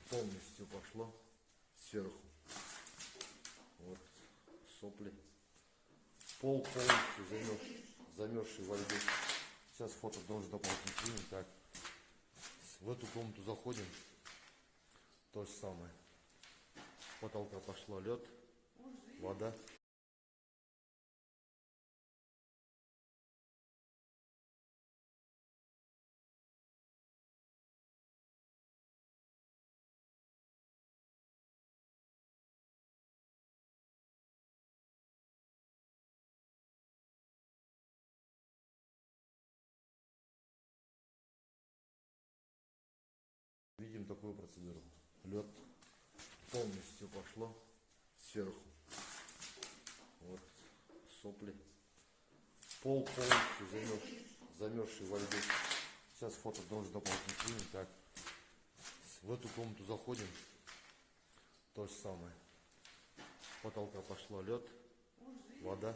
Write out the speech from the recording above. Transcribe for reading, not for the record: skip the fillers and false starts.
полностью пошло сверху. Вот сопли. Пол полностью замерзший во льду. Сейчас фото должен дополнительно снимем. Так, в эту комнату заходим. То же самое. С потолка пошло лед, вода. Видим такую процедуру. Лед полностью пошло сверху. Вот сопли. Пол полностью замерзший во льду. Сейчас фото должен дополнительно снимем. Так, в эту комнату заходим. То же самое. С потолка пошло лед, вода.